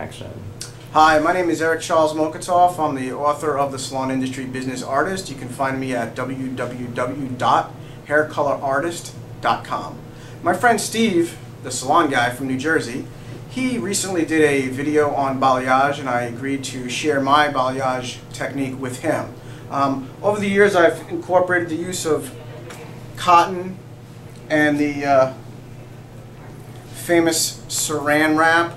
action. Hi, my name is Charles Mokotoff. I'm the author of the Salon Industry Business Artist. You can find me at www.haircolorartist.com. My friend Steve, the salon guy from New Jersey, he recently did a video on balayage, and I agreed to share my balayage technique with him. Over the years, I've incorporated the use of cotton and the famous saran wrap.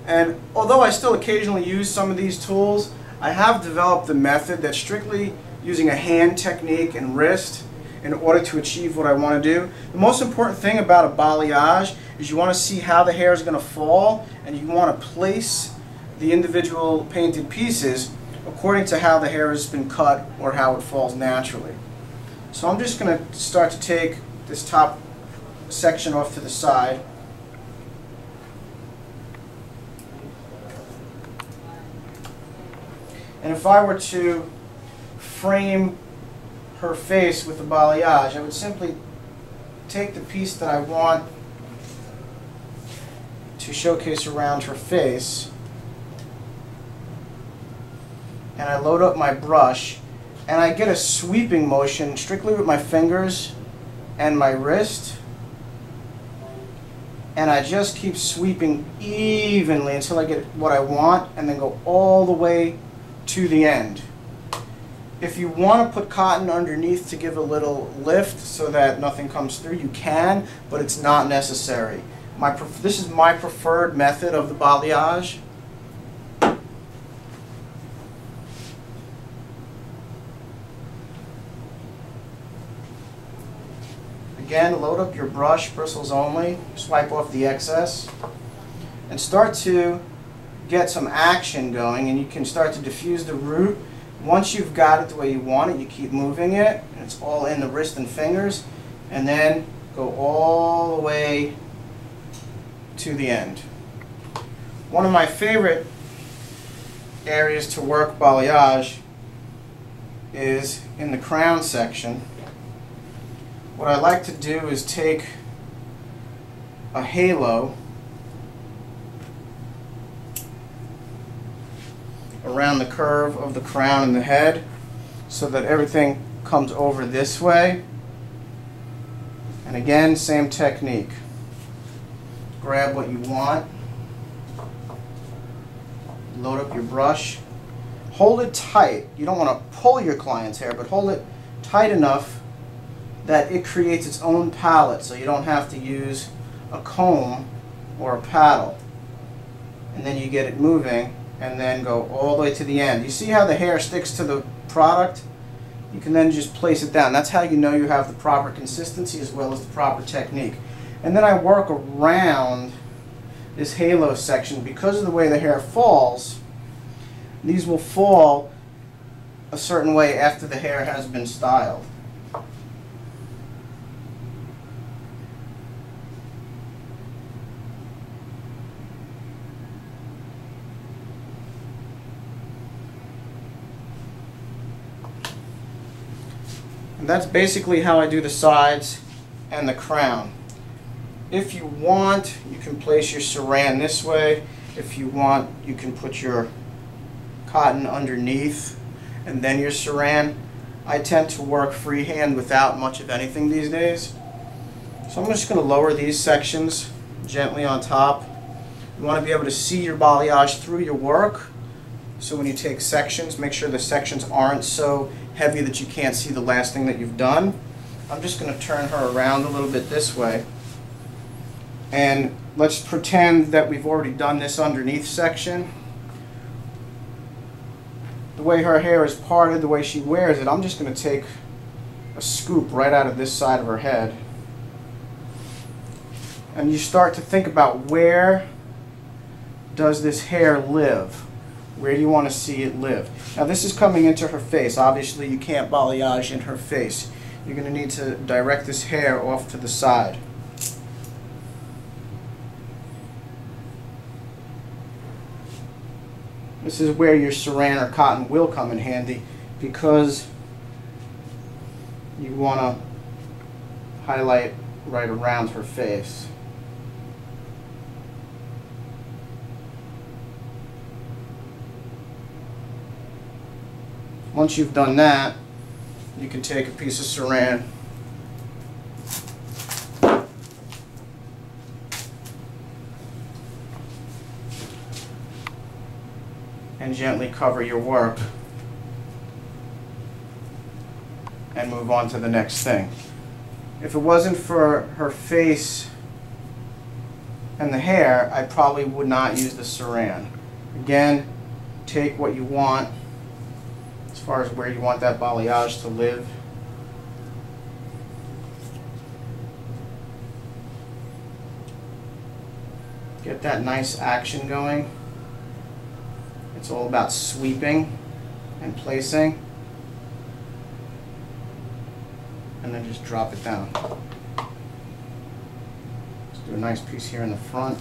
And although I still occasionally use some of these tools, I have developed the method that's strictly using a hand technique and wrist in order to achieve what I want to do. The most important thing about a balayage is you want to see how the hair is going to fall, and you want to place the individual painted pieces according to how the hair has been cut or how it falls naturally. So I'm just going to start to take this top section off to the side. And if I were to frame her face with the balayage, I would simply take the piece that I want to showcase around her face, and I load up my brush, and I get a sweeping motion strictly with my fingers and my wrist, and I just keep sweeping evenly until I get what I want, and then go all the way to the end. If you want to put cotton underneath to give a little lift so that nothing comes through, you can, but it's not necessary. This is my preferred method of the balayage. Again, load up your brush, bristles only, swipe off the excess, and start to get some action going, and you can start to diffuse the root. Once you've got it the way you want it, you keep moving it, and it's all in the wrist and fingers, and then go all the way to the end. One of my favorite areas to work balayage is in the crown section. What I like to do is take a halo around the curve of the crown and the head so that everything comes over this way. And again, same technique. Grab what you want, load up your brush, hold it tight. You don't want to pull your client's hair, but hold it tight enough that it creates its own palette, so you don't have to use a comb or a paddle. And then you get it moving, and then go all the way to the end. You see how the hair sticks to the product? You can then just place it down. That's how you know you have the proper consistency as well as the proper technique. And then I work around this halo section. Because of the way the hair falls, these will fall a certain way after the hair has been styled. And that's basically how I do the sides and the crown. If you want, you can place your saran this way. If you want, you can put your cotton underneath and then your saran. I tend to work freehand without much of anything these days. So I'm just going to lower these sections gently on top. You want to be able to see your balayage through your work. So when you take sections, make sure the sections aren't so heavy that you can't see the last thing that you've done. I'm just going to turn her around a little bit this way. And let's pretend that we've already done this underneath section. The way her hair is parted, the way she wears it, I'm just going to take a scoop right out of this side of her head. And you start to think about, where does this hair live? Where do you want to see it live? Now this is coming into her face. Obviously you can't balayage in her face. You're going to need to direct this hair off to the side. This is where your saran or cotton will come in handy, because you want to highlight right around her face. Once you've done that, you can take a piece of saran and gently cover your work and move on to the next thing. If it wasn't for her face and the hair, I probably would not use the saran. Again, take what you want as far as where you want that balayage to live. Get that nice action going. It's all about sweeping and placing. And then just drop it down. Just do a nice piece here in the front.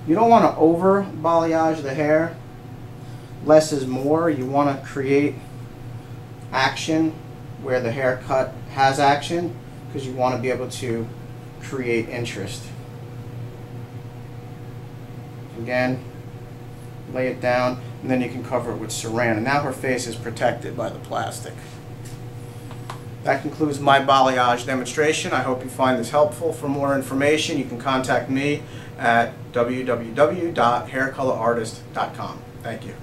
You don't want to over balayage the hair. Less is more. You want to create action where the haircut has action, because you want to be able to create interest. Again, lay it down, and then you can cover it with saran. And now her face is protected by the plastic. That concludes my balayage demonstration. I hope you find this helpful. For more information, you can contact me at www.haircolorartist.com. Thank you.